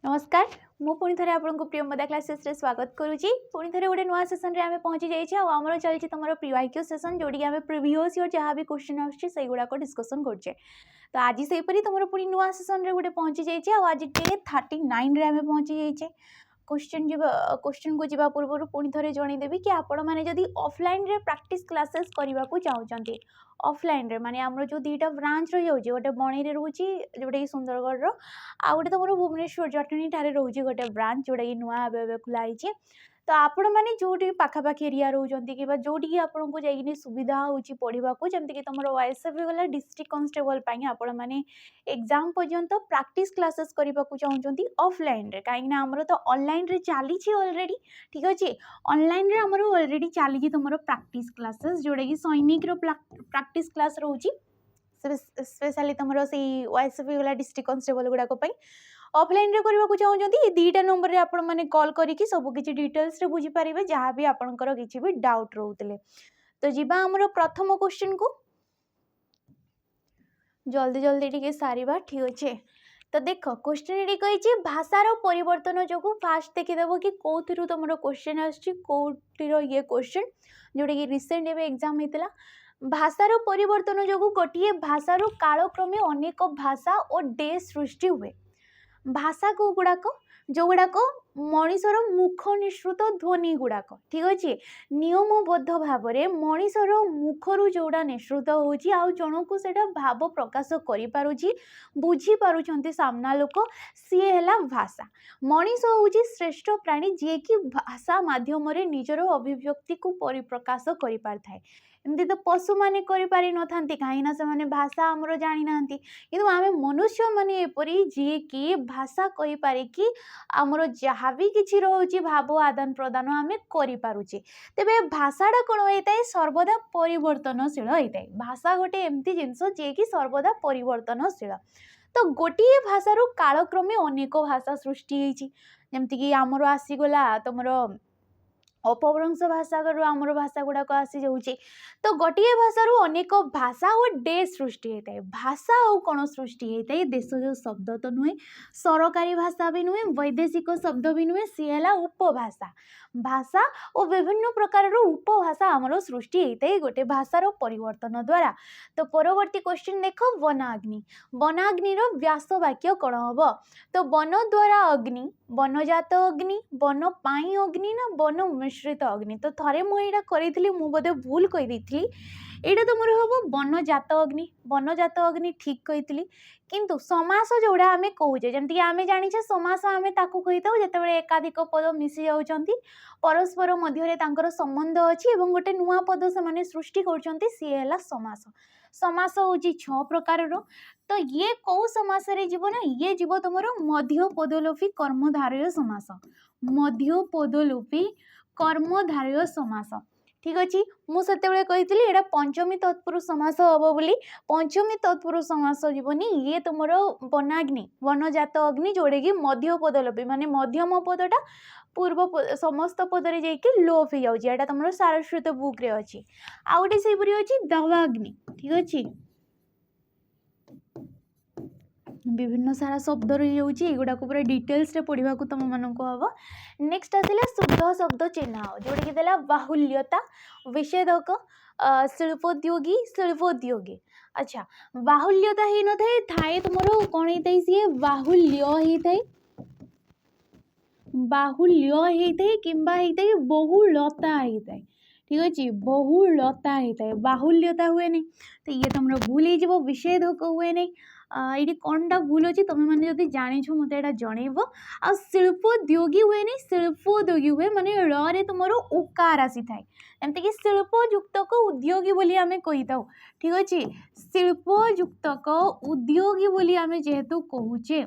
नमस्कार मु पुणी थे आपको प्रिय मदा क्लासेस रे स्वागत करुच्ची पुणी थे गोटे नुआ सेसन रे आमे पहुंची जाइए आमर चलती तुम प्रीवाइक्यू सेसन जोटी आम प्रिवियस ईयर जहाँ भी क्वेश्चन आसगुड़ाक डिस्कसन करुचे। तो आज से तुम पुणी नुआ सेसन रे गोटे पहुंची जाइए आज डे 39 रे आमे पहुंची जाइए। क्वेश्चन को जीवा पूर्व पुणी थे जनईदेवी कि आपण मैंने जदि ऑफलाइन रे प्रैक्टिस क्लासेस करने को चाहते ऑफलाइन रे माने आमर जो दुईटा ब्रांच रही जाऊँगी गोटे बणी रोचे जोटा कि सुंदरगढ़ आ गोटे तुम भुवनेश्वर जटणी ठारे रोचे गोटे ब्रांच जोटा कि नुआ एवं खुलाई। तो आपण मैंने जो पाखापाखि एरिया रोचंती कि जोटी आपको जाइए सुविधा होची पढ़ा जमती कि तुम वाइएसएफ गला डिस्ट्रिक्ट कांस्टेबल आपण मैंने एग्जाम पर्यंत प्रैक्टिस क्लासेस करने को चाहते ऑफलाइन रे कहीं आमर तो ऑनलाइन रे चली ऑलरेडी ठीक अच्छे ऑनलाइन रे आमर ऑलरेडी चली तुम प्रैक्टिस क्लासेस जोटा कि सैनिक प्रैक्टिस क्लास रोची स्पेशली तुम से वाइएसएफ गला डिस्ट्रिक्ट कांस्टेबल गुड़ाक ऑफलाइन रे करने को चाहते ये दुईटा नंबर रे आपण मैंने कॉल करके सब किसी डिटेल्स रे बुझी पारे जहाँ भी आपंकर किसी भी डाउट रोते। तो जीवा आमर प्रथम क्वेश्चन को जल्दी जल्दी टी सारिबा ठीक अच्छे। तो देख क्वेश्चन ये कही भाषार परिवर्तन जो फास्ट देखीदेव कि कौर तुम क्वेश्चन आसर ये क्वेश्चन जोटा कि रिसेंट एवं एग्जाम होता भाषार परिवर्तन जो गोटे भाषार कालक्रमे अनेक भाषा और डे सृष्टि हुए भाषा को गुड़ाक जो गुड़ाक मनीषर मुख निश्रुत ध्वनि गुड़ाक ठीक अच्छे नियमबद्ध भाव में मनीषर मुखर जोड़ा निश्रुत होची आउ जन को सेटा भाव प्रकाश करि बुझी पारुछंती सामना लोक सी है भाषा। मनीष होची श्रेष्ठ प्राणी जी कि भाषा माध्यम निजर अभिव्यक्ति को परिप्रकाश करि पारथाय। एमती तो पशु माने करि पारि नथांती कहीं से माने भाषा आमर जानी नांती किंतु आमे मनुष्य माने एपरी जी कि भाषा कहि पारे कि आमर जहाँ भी किछि रोची भाव आदान प्रदान आमे करि पारुचे। तेबे भाषाटा कोन होइताय सर्वदा परिवर्तनशील होइताय भाषा गोटे एमती जिंस जे कि सर्वदा परिवर्तनशील। तो गोटे भाषार कालक्रमे अनेक भाषा सृष्टि होइछि जेमती कि आमर आसीगला तुमर अपभ्रंश भाषा आमर भाषा गुड़ाक आसी जाऊँगी। तो गोटे भाषार अनेक भाषा और डे सृष्टि होता है भाषा और कौन सृष्टि होता है देश जो शब्द तो नुहे सरकारी भाषा भी नुहे वैदेशिक शब्द भी नुहे सी है उपभाषा भाषा और विभिन्न प्रकार उपभाषा आमर सृष्टि होता है गोटे भाषार परिवर्तन द्वारा। तो परवर्ती क्वेश्चन देख वनाग्निर व्यास वाक्य कौन हम तो वन द्वारा अग्नि वनजात अग्नि वन पाई अग्नि ना वन मिश्रित अग्नि। तो थे मुझे करी बोधे भूल कही यहाँ तो मोर हम वनजात अग्नि ठीक कही किंतु समास जोड़ा आम कहे जमीक आम जाने समास आम ताकू कही था जो एकाधिक पद मिसी जाऊँच परस्पर मध्य संबंध अच्छी और गोटे नुआ पद से सृष्टि कर सी है समास। समास हूँ 6 प्रकार तो ये कौ समास जीव ना ये जीव तुम मध्य पदलोपी कर्मधारय समास मध्य पदलोपी कर्मधारय समास ठीक अच्छे मुझे कही यहाँ पंचमी तत्पुरुष समास हम बोली पंचमी तत्पुरुष समास जीवनी ये तुम वनाग्नि वनजात अग्नि जोड़े कि मध्य पदलोपी माने मध्यम पदटा पूर्व समस्त पदरे जाकि लोप हो जाए तुम सारस्वत बुक रे अच्छी आ गए से अच्छी दावाग्नि ठीक अच्छे विभिन्न सारा शब्द रही जाऊँगी युड़ाक पूरा डिटेल्स रे पढ़ा तुम मानक हम। नेक्स्ट आसला शुद्ध शब्द चिन्ह जोटा कि देला बाहुल्यता विषेधक शिल्पोद्योगी। अच्छा बाहुल्यता ही न थाए थाए तुम कौन होता है सी बाहुल्य होता है कि बहुलता होता है ठीक अच्छे बहुलता होता है बाहुल्यता हुए नहीं तो ये तुम भूल हो विषेधक हुए नहीं ये कौनटा भूल अच्छे तुम मैंने जब जानी मत यहाँ जनइब आ शिल्पोद्योगी हुए नहीं शिल्पोद्योगी हुए माने रे तुम उकार आसी थाए एमती कि शिल्पयुक्तक उद्योगी बोली आमे कही था ठीक अच्छे शिल्पयुक्तक उद्योगी बोली आमे जेहेतु कहूचे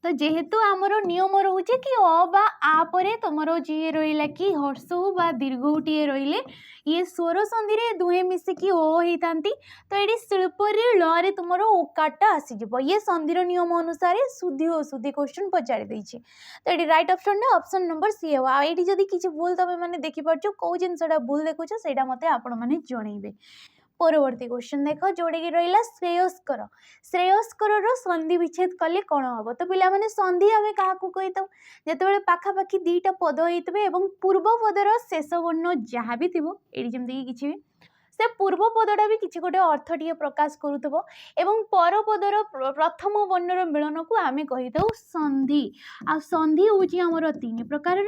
तो जेहेतु आमर नियम रोचे कि अ बा आ परे तुमरो जी रहिला कि हर्षौ बा दीर्घटीए रहिले ये स्वर संधि रे दुहे मिसिकी ओ होइतांती तो ये शिल्प रे ल रे तुमरो ओकाटा आसीजिवो ये संधिर नियम अनुसार शुद्धि अशुद्धि क्वेश्चन पचारि दैछि। तो ये राइट ऑप्शन रे ऑप्शन नंबर सी है। आ एठी जदी किछि भूल तमे माने देखि परछो को जिंसटा भूल देखुछो सेटा मते आपण माने जणैबे। परवर्ती क्वेश्चन देख जोड़ा कि रहा श्रेयस्कर श्रेयस्कर संधि विच्छेद कले कौन हम तो पिला माने संधि आम क्या कही था जो पाखापाखि दुईटा पद होते पूर्व पदर शेष वर्ण जहाँ भी थी ये जमीक किसी भी से पूर्व पदटा भी किसी गोटे अर्थ टे प्रकाश करुव एवं पर पदर प्रथम वर्णर मिलन को आम कही था संधि आ संधि हूँ आमर 3 प्रकार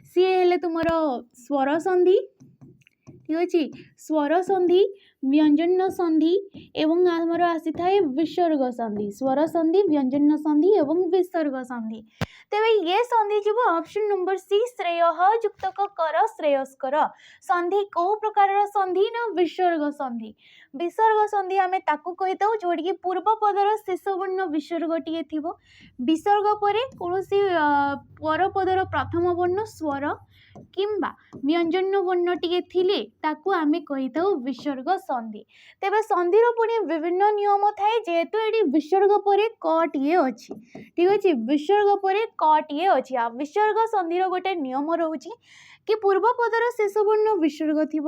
सी हेले तुम स्वर संधि ठीक अच्छे स्वर संधि व्यंजन संधि एवं आमर आसी थाए विसर्ग संधि स्वर संधि व्यंजन संधि एवं विसर्ग संधि तेरे ये संधि जीव ऑप्शन नंबर सी श्रेय युक्तक कर श्रेयस्कर संधि कौ प्रकार संधि ना विसर्ग संधि आम ताकू कही था जोड़ी पूर्व पदर शेष वर्ण विसर्ग टे थी विसर्ग पर कौन पर पदर प्रथम वर्ण स्वर किंबा व्यंजन वर्ण टे थिले ताकू आमे कही था विसर्ग संधि तेरे संधिर पुणी विभिन्न नियम थाए जेहेतु ये विसर्ग पर क टे अच्छी ठीक अच्छे विसर्ग पर क टे अच्छी आ विसर्ग संधिर गोटे नियम रोचे कि पूर्व पदर शेष वर्ण विसर्ग थी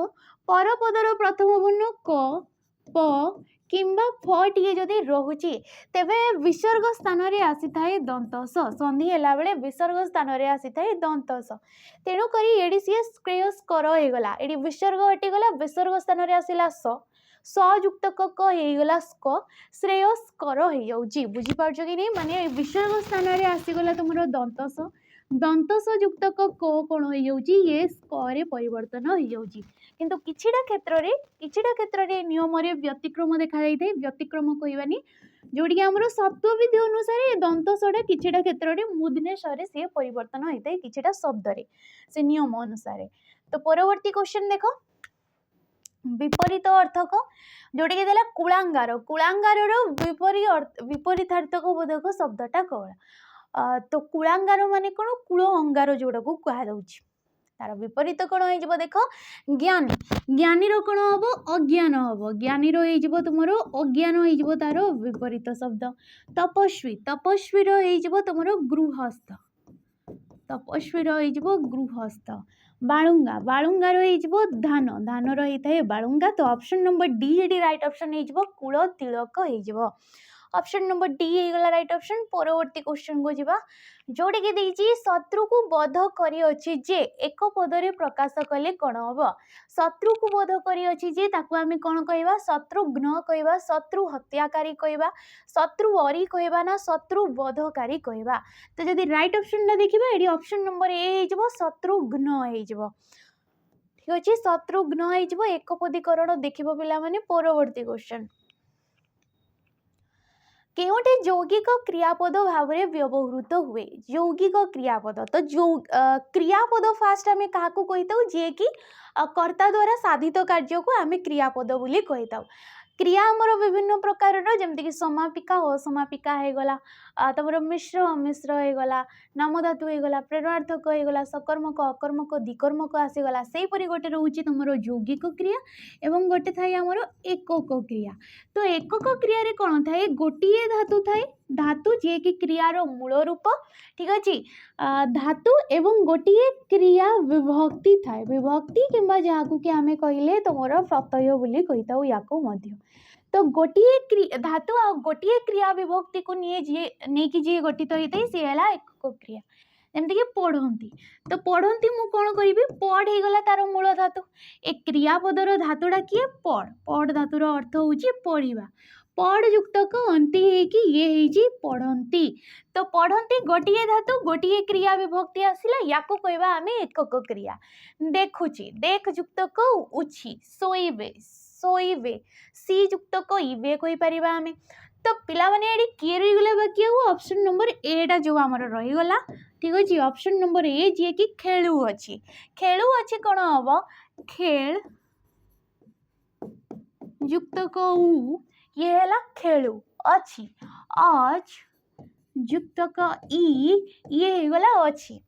पर पदर प्रथम वर्ण क प किंबा फ टे जदि रोचे तेबे विसर्ग स्थान रे आसी थाए दंतस संधि हैला बेले विसर्ग स्थान रे आसी थाए दंतस तेणु करी एडी सी श्रेयस्कर हो गला एडी विसर्ग हटिगला विसर्ग स्थान रे आसिला युक्त क हेगला स्क श्रेयस्कर हो जाउची बुझी पारछो कि नहीं माने विसर्ग स्थान रे आसीगला तुमरो दंतस युक्त क कौन हो जाउची ये स्करे परिवर्तन हो जाउची किंतु किछिटा क्षेत्र रे नियम रे व्यतिक्रम देखा जाई थे व्यतिक्रम कहबानी जोड़ी आमर शब्दविधि अनुसार दंतसटा किछिटा क्षेत्र रे मूर्धन्यस्वर से परिवर्तन होता है किछिटा शब्द रे से नियम अनुसार तो परवर्ती क्वेश्चन देखो विपरीत अर्थक जोड़ी के देला कुलांगार विपरीतार्थक बोधक शब्दटा कौन तो कुलांगार माने कौन कूल अंगार जोड़ा को कहा जाउछि तार विपरीत कौन हो देख ज्ञानी ज्ञानीर कौन हम अज्ञान हम ज्ञानीर हो तुम अज्ञान हो तार विपरीत शब्द तपस्वीर हो तुम गृहस्थ गृहस्थ बालुंगार हो धान रही है बालुंगा तो ऑप्शन नंबर डी ये राइट ऑप्शन हो कूल तिलक हो ऑप्शन नंबर डी होगा राइट ऑप्शन परवर्ती क्वेश्चन को जीवा जोड़ी के देइछि शत्रु को वध करी अछि जे एक पदरे प्रकाश कले कौन हम शत्रु को वध करी अछि जे ताकू आमे कौन कहबा शत्रुघ्न कहबा शत्रु हत्याकारी कहबा शत्रु अरी कहबा ना शत्रु वधकारी कहबा तो जदि राइट ऑप्शन ना देखिबा एडी ऑप्शन नंबर ए हेजबो शत्रुघ्न हेजबो ठीक अछि शत्रुघ्न हेजबो एक पदीकरण देखिबो पिला माने परवर्ती क्वेश्चन केउटे यौगिक क्रियापद भाव में व्यवहृत हुए यौगिक क्रियापद तो क्रियापद फास्ट आम क्या कही था जी कि कर्ता द्वारा साधित कार्य को आम क्रियापद बोली कही था क्रिया आमर विभिन्न प्रकार जमीक समापिका असमापिका होगला तुम मिश्र अमिश्र होगला नाम धातु होगला प्रेरणार्थक होगला सकर्मक अकर्मक द्विकर्मक आसीगला से गोटे रोचे तुम यौगिक क्रिया एवं गोटे थाए आमर एकक क्रिया तो एकक क्रिया रे कौन थाए गोटे धातु थाए धातु जी कि क्रियार मूल रूप ठीक अच्छे धातु एवं गोटे क्रिया विभक्ति थाए विभक्ति किंबा जहाँ कि आम कहले तुम प्रत्यय बोली कही था या तो गोटे धातु आ गोटे क्रिया विभक्ति को नहीं जी गठित होता है सी है एकक क्रिया जमती कि पढ़ती तो पढ़ती मु कौन करी पढ़ होगला तार मूल धातु ए क्रियापदर धातुटा किए पढ़ धातुर अर्थ हूँ पढ़ा पढ़ युक्त अंति है ये पढ़ती तो पढ़ती गोटे धातु गोटे क्रिया विभक्ति आसला या कहवा आम एकक क्रिया देखुची देख युक्त उछि सोइबे सी युक्त इवे कही पार आम तो पिला माने एडी किए रहीगला बाकी ऑप्शन नंबर एटा जो आमर रहीगला ठीक अच्छे ऑप्शन नंबर ए जी कि खेलु अच्छी कौन हम खेल युक्त ये है खेलु अच्छी आज युक्त ये होगला अच्छी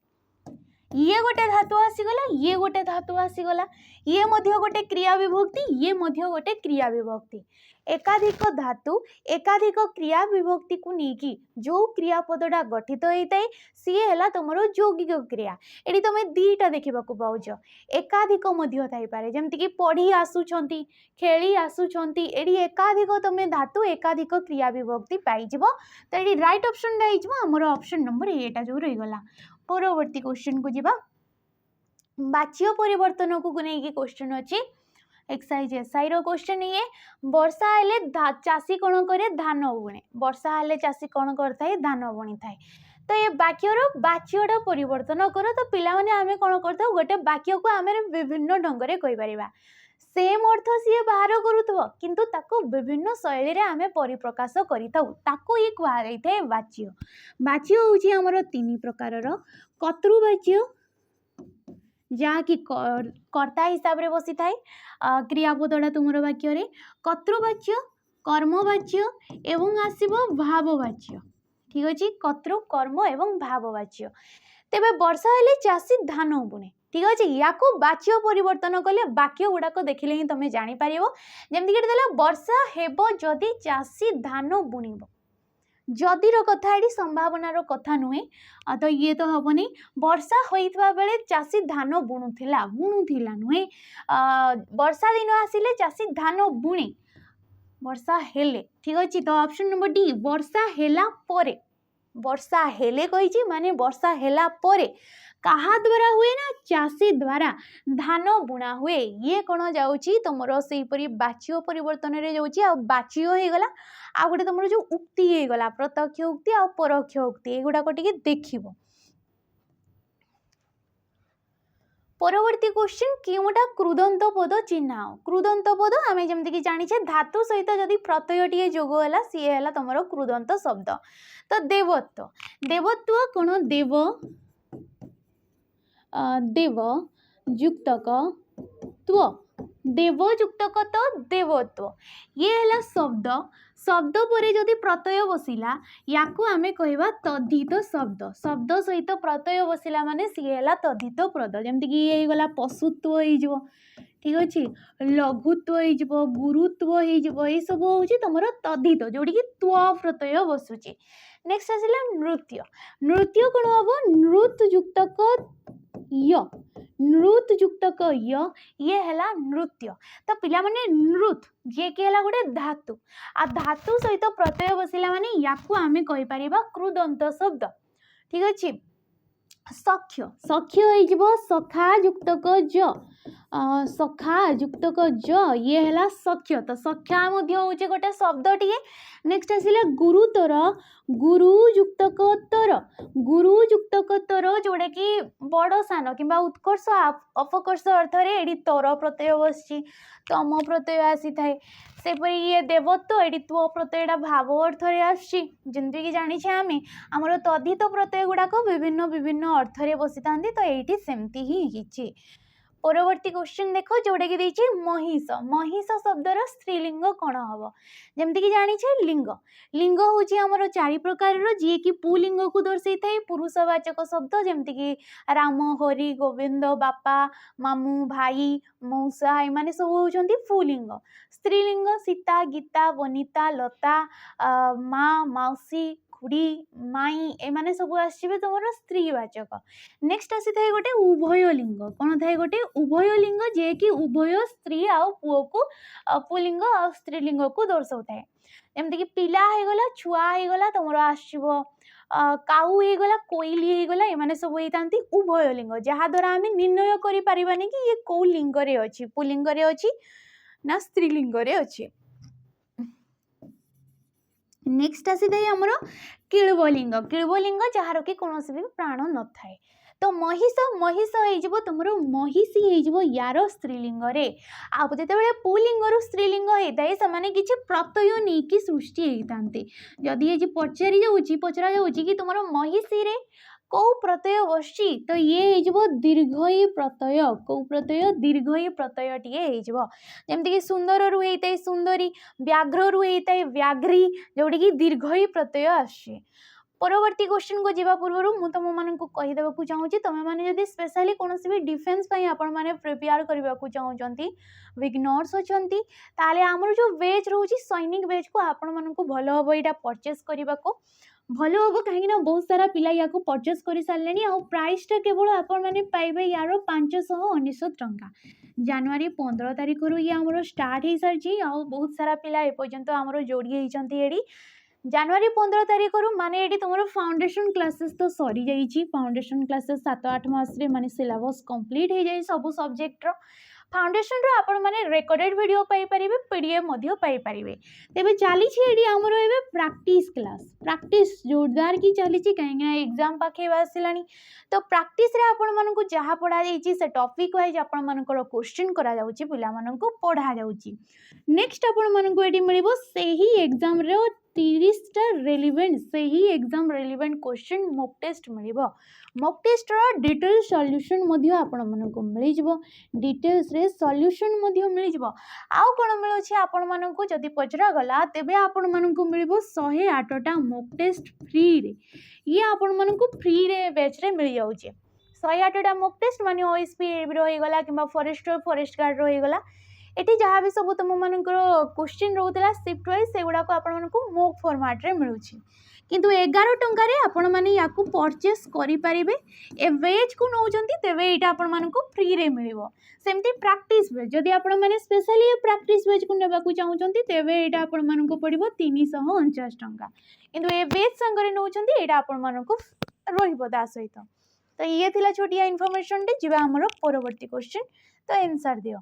ये गोटे धातु आसीगला ये गोटे धातु आसीगला ये मध्य गोटे क्रिया विभक्ति ये मध्य गोटे क्रिया विभक्ति एकाधिक धातु एकाधिक क्रिया विभक्ति को लेकिन जो क्रियापदटा गठित होता है सी है तुम यौगिक क्रिया। ये तुम दीटा देखा पाच एकाधिक थाईपे जमीक पढ़ी आसुंच खेली आसुंच ये एकाधिक तुम धातु एकाधिक क्रिया विभक्ति पाइज। तो ये राइट ऑप्शन आमर ऑप्शन नंबर एटा जो रहीगला। परवर्ती क्वेश्चन को जीवा बाच्य परिवर्तन को लेकिन क्वेश्चन अच्छी एक्सरसाइज एसआई रो क्वेश्चन ये वर्षा हेले चाषी कौन करे धान बुणे वर्षा हेले चाषी कौन करथाय धान बुणी थाए। तो ये वाक्यर बाच्यटा परिवर्तन कर तो पिला माने आमे कौन करथाउ गोटे वाक्य को आमे विभिन्न ढंग से कहि परिबा सेम अर्थ सी बाहर करूथबो किंतु ताको विभिन्न शैली रे आमे परिप्रकाश करिथाउ ताको ये कुआ जाइथाय वाच्य। वाच्य होउची हमर तीन प्रकार रो कर्तृवाच्य जहाँकि कर्ता हिसाब से बसी थाए क्रियापदटा तुम वाक्य कर्तृवाच्य कर्मवाच्य एवं आसीबो भाववाच्य। ठीक अच्छे कर्तृ कर्म एवं भाववाच्य। तेबे वर्षा हेले चाषी धान बुणे ठीक अच्छे या वाच्य परिवर्तन कले वाक्य गुड़ाक देखिले ही तुम जापर जमीक वर्षा हेब जदि चाषी धान बुणब जदीर कथा ये संभावनार कथा नुहे तो ये तो हेनी वर्षा होइतबा बेले चाषी धान बुणुथिला नुहे वर्षा दिन आसिले चाषी धान बुणे वर्षा हेले ठीक अच्छे। तो ऑप्शन नंबर डी वर्षा हेला परे वर्षा हेले कही माने वर्षा हेला परे कहा द्वारा हुए ना चाषी द्वारा धान बुणा हुए ये कौन जाऊँगी तुम से बाच्य परिवर्तन रे जाऊँगी आ बाच्य हो गला आ गोटे तुम जो उक्ति हो गला प्रत्यक्ष उक्ति आ परोक्ष उक्ति एगुड़ाक टिके देखिबो। परवर्ती क्वेश्चन केउटा कृदंत पद चिन्ह कृदंत पद आम जमीक जाने धातु सहित जदि प्रत्यय टी जोग है सी है तुम कृदंत शब्द। तो देवत्व देवत्व कौन देव देव युक्तक त्व देवयुक्तक तो देवत्व ये है शब्द शब्द पर जदि प्रत्यय बसिला या आमे कहवा तद्धित शब्द शब्द सहित प्रत्यय बसिला माने सी है तद्धित पद जमीक ये गला पशुत्व हो ठीक अच्छे लघुत्व हो गुरुत्व हो सब हूँ तुम तद्धित जोड़ी त्व प्रत्यय बसुचे। नेक्स्ट आसला नृत्य नृत्य कौन हम नृत्युक्तक य नृत्युक्तक ये है नृत्य। तो पिला माने नृत जे कि है गोटे धातु आ धातु सहित प्रत्यय बसिला माने याकू आमे कहि परिबा कृदंत शब्द ठीक अच्छे। सख्य सख्य हो सखा युक्तक ज सखा युक्तक ज ये है सख्य। तो सख्या हूँ गोटे शब्द टे। नेक्स्ट आसला गुरुतर गुरुयुक्तक तर जोड़ा कि बड़ सान कि उत्कर्ष अपकर्ष अर्थ ये तर प्रत्यय बस तम प्रत्यय आसी थाए सेपरी ये देवत्व ये त्व प्रत्ययटा भाव अर्थ आमती जानी आम आमर तद्धित प्रत्यय गुड़ाक विभिन्न विभिन्न अर्थ बसी था तो ये सेमती ही। परवर्ती क्वेश्चन देखो जोड़ा कि देछि महिष महिष शब्दर स्त्रीलिंग कौन हम जमीक जानी लिंग लिंग हूँ आमर चारि प्रकार जी कि पुलिंग को दर्शे थाए पुरुषवाचक शब्द जमीक राम हरि गोविंद बापा मामू भाई मौसा एमाने सब होउछंती पुलिंग। स्त्रीलिंग सीता गीता वनिता लता माँ मौसी खुड़ी माई एमाने सब आसवे तुम स्त्रीवाचक। नेक्स्ट आसी थाए गोटे उभय लिंग कौन थाए गोटे उभय लिंग जे कि उभय स्त्री आ पुओ को पुलिंग आ स्त्रीलिंग को दर्शाऊ थाए जमीक पिला होगला छुआ होगला तुम आसो काऊ होगला कोईली होगला एमाने सब होता उभय लिंग जहाद्वारा आम निर्णय करें कि ये कौ लिंग रे अच्छी पुलिंग रे अच्छी ना स्त्रीलिंग रे अच्छी। नेक्स्ट आसी थाए आमर किळवलिंग किळवलिंग जार कि कौन भी प्राण न थाए। तो महिष महिष हो तुम महिषी हो यार स्त्रीलिंग रे आते पुलिंग स्त्रीलिंग होता है से किसी प्रत्यय नहीं कि सृष्टि होता जदि ये पचारि जाऊँगी पचरा जाऊँगी कि तुम महिषी रे कौ प्रत्यय बसची तो ये हो दीर्घई प्रत्यय कौ प्रत्यय दीर्घई प्रत्यय टे जमीक सुंदर रु होता है सुंदरी व्याघ्र रु होता है व्याघ्री जोड़ी कि दीर्घई प्रत्यय आसे। परवर्ती क्वेश्चन को जीवा पूर्व मु तुम मानक कहीदेवाक चाहूँगी तुम मैंने जब स्पेशली कौन भी डिफेन्स आपण मैंने प्रिपेयर करने को चाहते विग्नर्स अच्छा ताले आमर जो वेज रोचे सैनिक वेज को आपण मानक भल हम यहाँ परचेस करने को भल हम कहीं बहुत सारा पिला या परचेस कर सारे आ प्राइसटा केवल आपण मैंने पाइबे यार 599 टंका जनवरी 15 तारिख रू ये आमर स्टार्ट हो सारी आ बहुत सारा पिला एपर्यंत आमर जोड़ी होती जनवरी 15 तारिख रू माने ये तुम फाउंडेशन क्लासेस तो सरी जाइए फाउंडेशन क्लासेस 7-8 मासरे माने सिलेबस कंप्लीट हो जाए सब सब्जेक्ट फाउंडेशन रो आपण माने रेकॉर्डेड वीडियो पाई परिबे पीडीएफ मध्य पाई परिबे तेबे चली छी एडी हमरो एबे प्रैक्टिस क्लास प्रैक्टिस जोरदार की चली छी कहीं एग्जाम पाखे आसिलानी तो प्रैक्टिस रे आपण मानन को जहा पढ़ा जाइछि से टॉपिक वाइज आपण मानकर क्वेश्चन करा जाउछि पिला मानन को पढ़ा जाउछि नेक्स्ट आपण मानन को एडी मिलिबो सेही एग्जाम रे 30टा रेलिवेंट सेही exam relevant question mock test मिलिबो मॉक टेस्ट रो डिटेल सॉल्यूशन मध्य आपण मानन को मिलि जिवो डिटेल्स रे सॉल्यूशन मध्य मिलि जिवो आउ कोन मिलो छी आपण मानन को जदी पचरा गला तेबे आपण मानन को मिलिबो 108टा मॉक टेस्ट फ्री रे ये आपण मानन को फ्री रे बैच रे मिल जाउची 108टा मॉक टेस्ट माने ओएसपी रो हो गला किबा फॉरेस्ट गार्ड रो हो गला एटी जहाँ भी सब तुम मानकर क्वेश्चन रोला शिफ्ट वाइज से गुड़ाक आपण मोक फॉर्मेट रे मिलूची किंतु 11 टंका रे आपण माने याकू परचेस करि परिबे ए वेज को नौचंती तेबे एटा आपण मानको फ्री रे मिलिबो सेमती प्रैक्टिस वेज जदी आपण माने स्पेशली प्रैक्टिस वेज को नेबाकू चाहउचंती तेबे एटा आपण मानको पड़िबो 349 टंका किंतु ए वेज संगरे नौचंती एटा आपण मानको रहिबो दा सहित तो ये थिला छोटिया इन्फॉर्मेशन टे जिबा हमरो परवर्ती क्वेश्चन तो आंसर दियो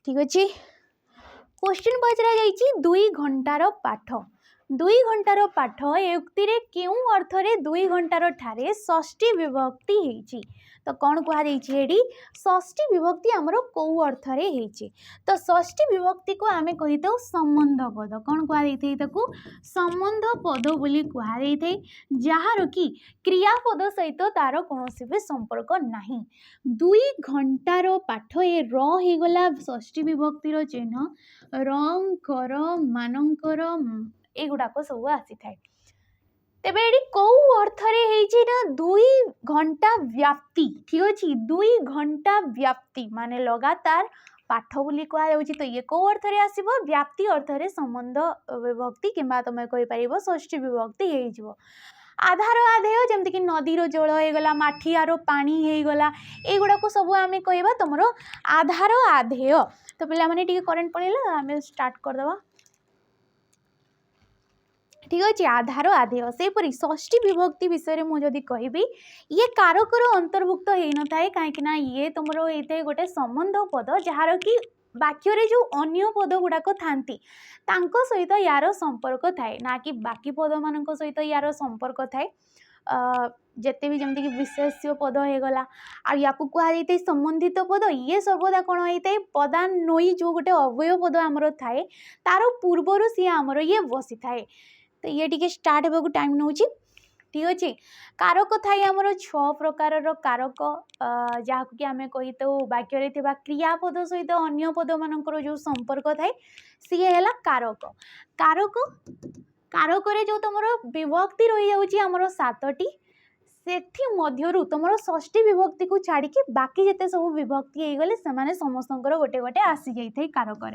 ठीक अच्छे क्वेश्चन पचरा जाइए 2 घंटार पाठ 2 घंटार पाठ ए उक्ति रे क्यों अर्थ रे 2 घंटार ठारे षष्ठी विभक्ति होइछि तो कौन कह जाइए षष्ठी विभक्ति आमर कौ अर्थ रे होइछि तो षष्ठी विभक्ति को आमे कहि दउ संबंध पद कौन कह जाइए ताकू संबंध पद बोली कह जाइए जहार कि क्रियापद सहित तार कौनसी भी संपर्क नाही 2 घंटार पाठ ए हो गला षष्ठी विभक्तिर चिन्ह रंकर मानकर एगुड़ाक सब आसी थाए तेबे एडी कौ अर्थ रे हेछि ना 2 घंटा व्याप्ति ठीक अछि 2 घंटा व्याप्ति माने लगातार पाठ बोली कह जाउछि तो ये कौ अर्थ रे आसीबो व्याप्ति अर्थ रे संबंध विभक्ति किंबा तमे कहि परिबो षष्ठी विभक्ति हेइ जिवो आधार आधेय जमती कि नदीर जल हो गला माठियार पानी हो गला एगुड़ा को सब आम कहवा तुम आधार आधेय तो पिला माने टिके करेंट पड़ेला आम स्टार्ट करदवा ठीक अच्छे आधार आधेय सेपरी षष्ठी विभक्ति विषय में मुझे कहबी ये कारकर अंतर्भुक्त हो न थाए कहीं ये तुम होता है गोटे संबंध पद जार कि वाक्य जो अन्य पद गुड़ाक थांती सहित यार संपर्क थाए ना कि बाकी पद मान सहित यार संपर्क थाए जिते भी जमती कि विशेष्य पद हो गला या कहुई संबंधित पद ये सर्वदा कौन होता है पदान्वयी जो गोटे अव्यय पद आमर थाए तार पूर्वर सी आमर ये बसी थाए तो ये टी स्टार्ट होगा टाइम नौ ठीक अच्छे कारक थाई आमर 6 प्रकार कारक जहाँ कि आम कही तो वाक्य क्रियापद सहित अन्य पद मानकर जो संपर्क थाए सी है कारक कारक कारक जो तुम विभक्ति रही जाऊँगी आमर 7टी से तुम षष्ठी विभक्ति को छाड़ी बाकी जिते सब विभक्ति हो गले से समस्त गोटे गोटे आसी जाए कारक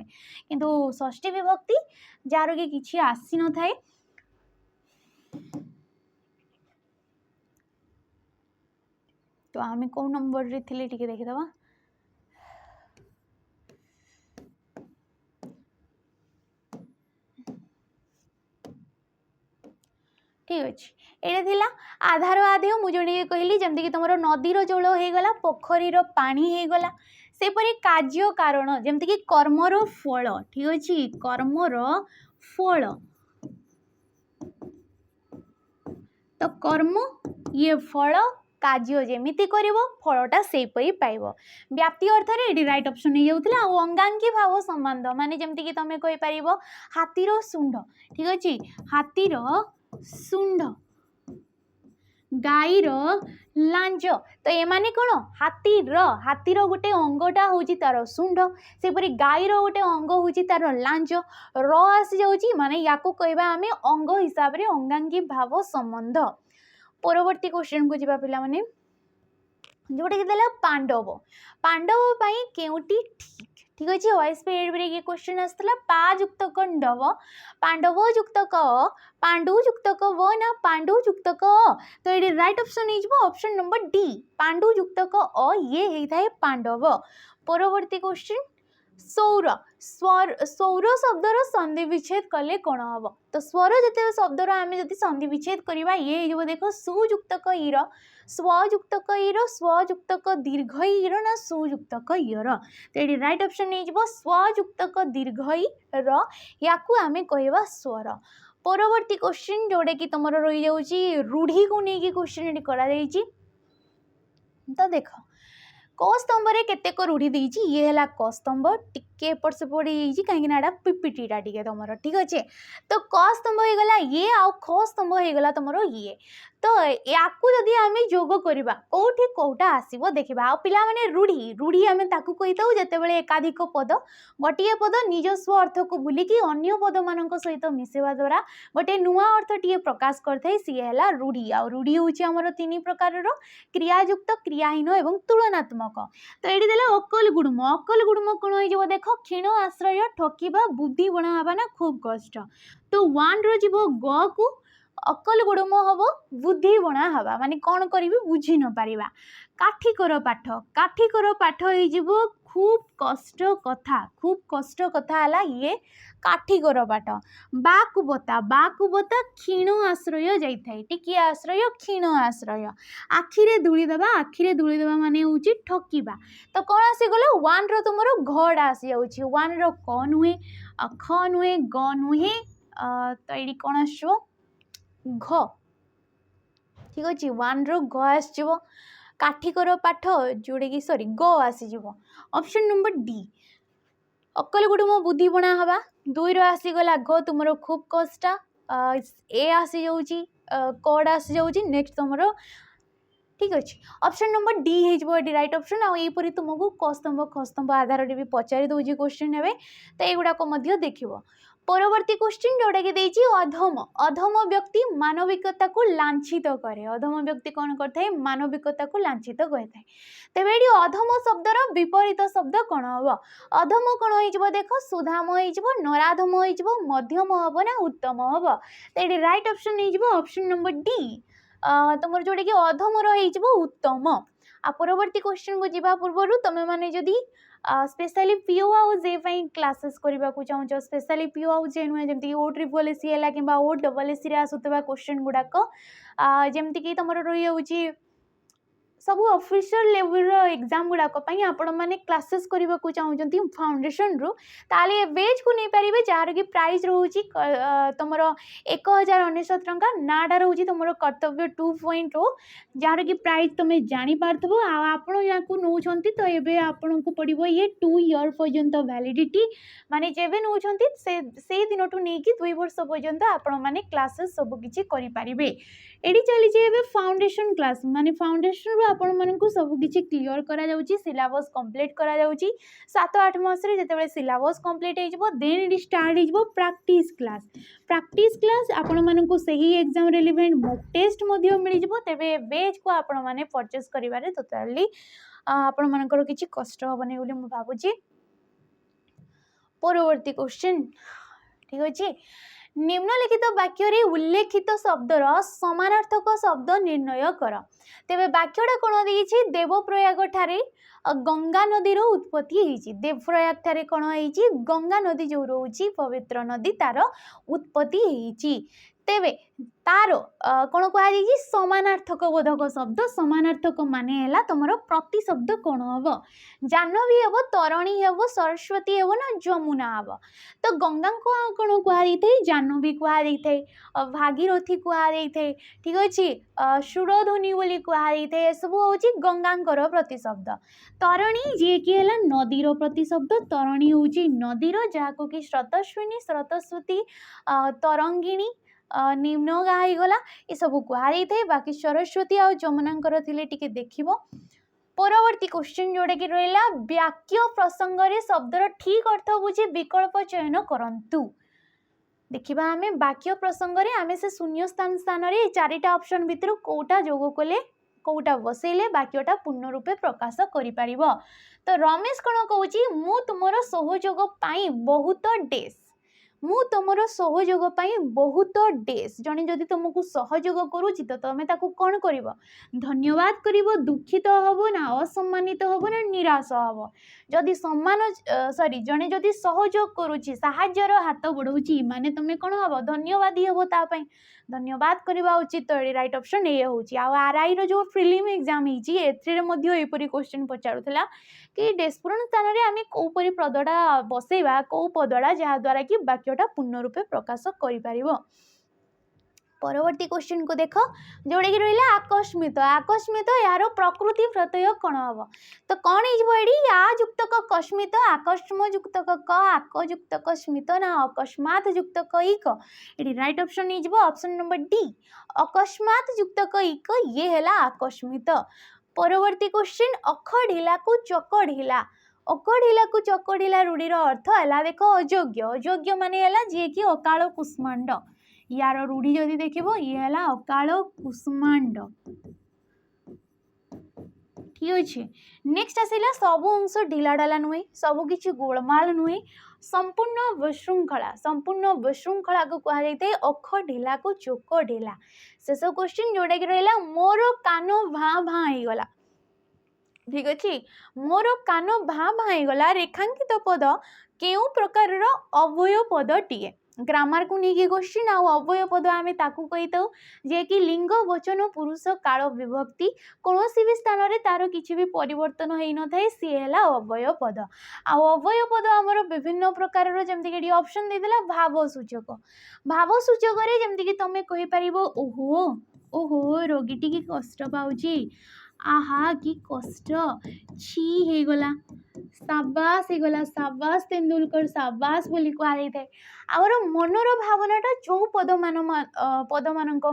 किंतु षष्ठी विभक्ति जार कि किसी आसी न थाए तो आम कौ नंबर रे थिले टिके देखिदवा ठीक अच्छे ये थिला आधार आधेय मुझे कहली जमती कि तुम नदीर जल हो गला पोखरीर पानी हो गला सेपरी कार्य कारण जमती कि कर्मर फल ठीक अच्छे कर्मर फल तो कर्म ये फल कार्य जेमिति करिवो फलटा सेपरी पाइबो व्याप्ति अर्थ रे एडी राइट ऑप्शन हो जाउतला अंगांगी भाव संबंध माने जेमति कि तमे कहि परिबो हातीर सुंड ठीक अछि हातीर सुंड गाईर लांज तो एमाने कौन हाथीर गोटे अंगटा हूँ तार शुंड सेपरी गाईर गोटे अंग हूँ तार लांज र आसी जाऊँगी माने या कहवा आम अंग हिसाब से अंगांगी भाव संबंध। परवर्ती क्वेश्चन को जीवा पिला माने जोटा कि देला पांडव पांडव पाई केउटी ठीक ठीक अच्छे वाइस पीरियड ये क्वेश्चन आसला पा युक्त कंडव पांडव युक्त क पांडु युक्त क व ना पांडु युक्त क तो ये राइट ऑप्शन हो ऑप्शन नंबर डी पांडु युक्त क ये होता है पांडव। परवर्ती क्वेश्चन सौर स्वर सौर शब्दर संधि विच्छेद कले कौन हम तो स्वर जिते शब्दर आम जब संधि विच्छेद करवा ये हो देख सुयुक्त क ईर स्वयुक्त क ईर स्वयुक्त क दीर्घ ईर ना सुयुक्त क ईर तो ये राइट ऑप्शन हो स्वयुक्त क दीर्घ ईर या आम कहवा स्वर। परवर्ती क्वेश्चन जोटा कि तुम रही जाऊँगी रूढ़ी को लेकिन क्वेश्चन करा तो देख क स्तंभ रे केतेक रूढ़ी देइछि ये हला क स्तंभ टिके एपट सेपट होइछि काहे ना एटा पीपीटीटा टिके तमरो ठीक अच्छे तो क स्तंभ हो गला ये आ ख स्तंभ हो गला तमरो ये तो याकू जदि आम जोग करवा कौटी कौटा आसब देखा आ पिला माने रूढ़ी रूढ़ी आम ताकू कही था जितेबाला एकाधिक पद गोटे पद निजस्व अर्थ को भूलिकी अन्य पद मान सहित मिसेवा द्वारा गोटे नुआ अर्थ टी प्रकाश करते सी है रूढ़ी आ रूढ़ी हूँ आमर तीन प्रकार क्रियायुक्त क्रियाहीन एवं तुलनात्मक तो ये देला अकल गुड़म कौन हो देख क्षीण आश्रय ठकिबा बुद्धि बणा हवा ना खूब कष्ट तो वन रजीव ग को अकल गुड़म हम बुद्धि बणा हवा माने कौन करी बुझी न पारिबा काठिकर पाठ हो खूब कष्ट कथा हला ये काठिकर पाठ बाकुबता क्षीण आश्रय जाइथाय टिकिए आश्रय क्षीण आश्रय आखिरे धूली देवा माने होची ठकिबा तो कौन आसीगला वन रो तुमरो घड़ आसी जाउची वन रो क नुहे ख नुहे ग नुहे तो ये कौन आसो घ ठीक अच्छे वन रो घ आसो काठिकर पाठ जोड़े कि सॉरी ग आसीज ऑप्शन नंबर डी अकल गुड़म बुद्धि बणा हवा दुई रो आसीगला घ तुम खूब कष्ट ए आसी जाऊँगी कड आसी जाऊँगी नेक्स्ट तुम ठीक अच्छे ऑप्शन नंबर डी हो राइट ऑप्शन आईपरी तुमको क स्तंभ ख स्तंभ आधार भी पचारि दूसरी क्वेश्चन हे तो युवाक देख। परवर्ती क्वेश्चन जोटा कि देछि अधम अधम व्यक्ति मानविकता को लांछित करे अधम व्यक्ति कौन करता है मानविकता को लांछित करता है तेज ये अधम शब्दर विपरीत शब्द कौन हम अधम कौन हो देख सुधाम हो नराधम हो मध्यम हम ना उत्तम हम तो ये राइट ऑप्शन हो ऑप्शन नंबर डी तुम जोटा कि अधम रही उत्तम आ परवर्ती क्वेश्चन को जीवा पूर्व तुम मैंने जदि स्पेशली पीओ आउ जे क्लासेस करने को चाहूँ स्पेशली पीओ आउ जे नुहे जमी ओ ट्रिपल एसी है कि ओ डबल एसी आसुवा क्वेश्चन गुड़ाक जमती तुम रही जाऊँगी सब ऑफिशियल लेवल एग्जाम गुड़ाक आपण मैंने क्लासेस करने को चाहते फाउंडेशन रु ताले बेच को नहीं पारे जार कि प्राइस रोचे तुम 1099 टंका नाटा रोचे तुम कर्तव्य 2.0 जार कि प्राइस तुम जापार आपण या नौ तो ये आपन को पड़ो ये 2 ईयर पर्यंत वैलिडिटी माने जेबे नौ से दिन ठू नहीं 2 वर्ष पर्यंत आपण मैंने क्लासेस सबकि करें एडी चली फाउंडेशन क्लास माने फाउंडेशन रू आपण मानकु सबकि क्लीयर करा जाउची सिलेबस कंप्लीट करा जाउची 7-8 मास रे जेतेबेले सिलेबस कंप्लीट हो देन इट स्टार्ट हो प्रैक्टिस क्लास आपण मानकु सही एग्जाम रिलेवेंट मॉक टेस्ट मध्य मिल जिवो तेबे बेच को आपण माने परचेस करिवारे टोटली आपण मानकर किछि कष्ट होबनी बोली मु भाबुची। परवर्ती क्वेश्चन ठीक अछि निम्नलिखित वाक्य रे उल्लेखित शब्दर समानार्थक शब्द निर्णय कर तेबे वाक्यटा कौन देछि देवप्रयाग ठारे गंगा नदी रो उत्पत्ति होइछि देवप्रयाग ठारे कौन होइछि गंगा नदी जो रोछि पवित्र नदी तार उत्पत्ति होइछि तेबे तार कौन कह समानार्थक बोधक शब्द समानार्थक माने है तुम प्रति शब्द कौन हम जाह्नवी हम तरणी हम सरस्वती हम ना जमुना हम तो गंगा को कौन कह जाह्नवी कह भागीरथी कह ठीक अच्छे सुरध्वनि बोली कह सब हूँ गंगा प्रति शब्द तरणी जी कि है नदीर प्रति शब्द तरणी हूँ नदीर जहाँ कि स्रोतस्विनी स्रोतस्वती तरंगिणी निम्न गा गला ये सब कहुई थे बाकी सरस्वती आ जमुना थिले टिके देखिबो। परवर्ती क्वेश्चन जोड़ा कि रहा वाक्य प्रसंग रे शब्दर ठीक अर्थ बुझी विकल्प चयन करंतु। देखिबा आमे वाक्य प्रसंग रे आमे से शून्य स्थान स्थान रे चारिटा ऑप्शन भितर कोटा जोग कले कोटा बसैले वाक्यटा पूर्ण रूपे प्रकाश करि परिबो। तो रमेश कोन कहूची मु तुमरो सहयोग पाई बहुत डेस मु तुमरो सहयोग पाई बहुत डेस जने जदि तुमको सहयोग करूची तो तमे ताकू कोन करिवो धन्यवाद करिवो दुखित हबो ना असम्मानित हबो ना निराश हबो। जदि सम्मान सॉरी जने जदि सहयोग करूची सहाय्यर हाथ बढ़ौची माने तमे कोन हबो धन्यवादी हबो ता पई धन्यवाद करबा उचित। तो राइट ऑप्शन ए होची। आ आरआई रो जो प्रीलिम एग्जाम हिची एथरे मध्ये एपरी क्वेश्चन पचारुथला कि डेस्पुरन स्थान रे आमे कोपरी पदडा बसेबा को पदडा जहा द्वारा कि वाक्यटा पूर्ण रूपे प्रकाश करि परिबो। परवर्ती क्वेश्चन को देख जोड़े कि रहिला आकस्मित आकस्मित यार प्रकृति प्रत्यय कौन हम तो कौन होड़ी आ युक्त कस्मित आकस्म युक्त क आक युक्त स्मित ना अकस्मात युक्त इक ये right option option number D अकस्मात युक्त इक ये है आकस्मित। परवर्ती क्वेश्चन अख ढिला को चक ढिला अक ढिला को चक ढिला रूढ़ीर अर्थ है देख अयोग्य अयोग्य माने जी कि अकाल कुष्मांड यार रूढ़ी जदि देखिबो ये है अकाल कुष्मांड ठीक अच्छे। नेक्स्ट आसला सब अंश ढिला ढाला नुहे सब किसी गोलमाल नुहे संपूर्ण विशृंखला को कहुई अख ढिला को चोक ढिला। शेष क्वेश्चन जोड़ा कि रहा मोर कान भाँ भाँ गला ठीक अच्छे मोर कान भाँ भाँ गला रेखांकित पद केउ प्रकार अव्यय पदटीए ग्रामर को लेकिन क्वेश्चन आ अव्यय पद आम ताकू कही था जे कि लिंग वचन पुरुष काल विभक्ति कौन भी स्थान में तार किसी भी परिवर्तन हो न था सी है अव्यय पद। अव्यय पद आमर विभिन्न प्रकार जमीक ऑप्शन देदेला भाव सूचक जमीक तुम कहीपर ओहो ओहो रोगीटी की कष्ट पाऊँ आहा कि कष्ट छी हे गला साबास हे गला साबास तेंदुलकर साबास बोली कहुई थाए। आमर मनर भावनाटा जो पद मान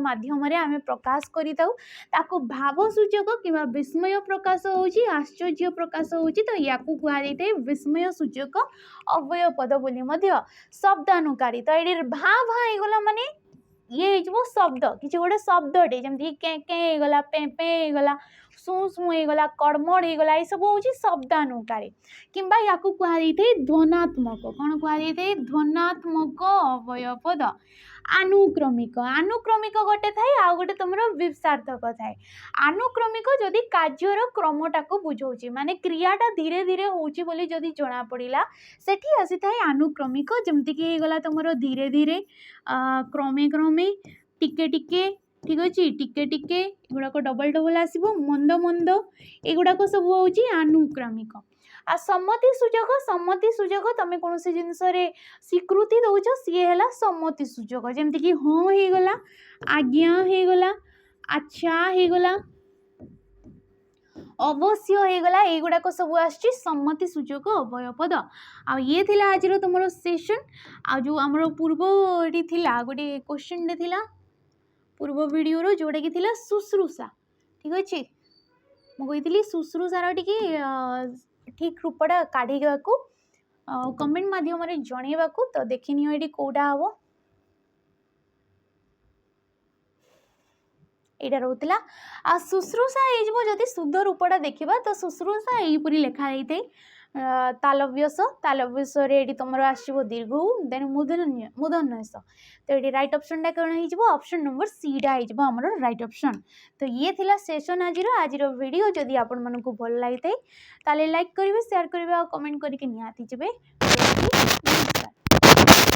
माध्यम आम प्रकाश करूँ भाव सूचक कि विस्मय प्रकाश होची आश्चर्य प्रकाश होची तो या कहुई थाए विस्मय सूचक अव्यय पद बोली शब्दानुकारी। तो ये भाँ भाँ गला माने ये हो शब्द किसी गोटे शब्दटे जमी के गला पे पे गला सु सु गला कड़मड़ गला ये सब हूँ शब्दानुकारी किंबा या कहुई थे ध्वनात्मक कौन कहुई थे ध्वनात्मक अव्यय पद। आनुक्रमिक आनुक्रमिक गोटे थाए आ गोटे तुम विपसार्थक थाए। आनुक्रमिक जदि कार्यर क्रमटा को बुझाऊँ माने क्रियाटा धीरे धीरे होची बोली जदि जना पड़ा सेठी आसी थाए आनुक्रमिक जमती गला तुम धीरे धीरे क्रमे क्रमे टिके टिके ठीक अच्छे टिके टिके एगुड़ाक डबल डबल आसो मंद मंद एगुड़ाक सब हूँ आनुक्रमिक। आ सम्मति सूचक तुम कौन से जिनस स्वीकृति दौच सी है सम्मति सूचक जमती कि हाँ हो गला आज्ञा हो गला अच्छा हो गला अवश्य हो गला एगुड़ाक सब आसछि सम्मति सूचक अव्यय पद। आ ये थिला आज तुम सेशन आ जो आमर पूर्व ये थिला गोटे क्वेश्चन टे थिला पूर्व वीडियो रो जोड़ा कि थिला शुश्रूषा ठीक अच्छे मुझे शुश्रूषार टी ठीक रूपटा काढ़ा कमेंट माध्यम जनइबा तो देखनी ये कौटा हम यहाँ रोला आ शुश्रूषा जदि शुद्ध रूपटा देखा तो शुश्रूषा यहीपरी लिखाई थे तालव्यस तालव्यस तुम आसो दीर्घ देन मूर्धन्यस तो ये राइट ऑप्शन टा कौन हो ऑप्शन नंबर सी टा हो आमर राइट ऑप्शन। तो ये थिला सेशन आज वीडियो जदि आपण मानकु भल लगी थाए ताले लाइक करेंगे शेयर करेंगे और कमेंट करके निहाती जेबे।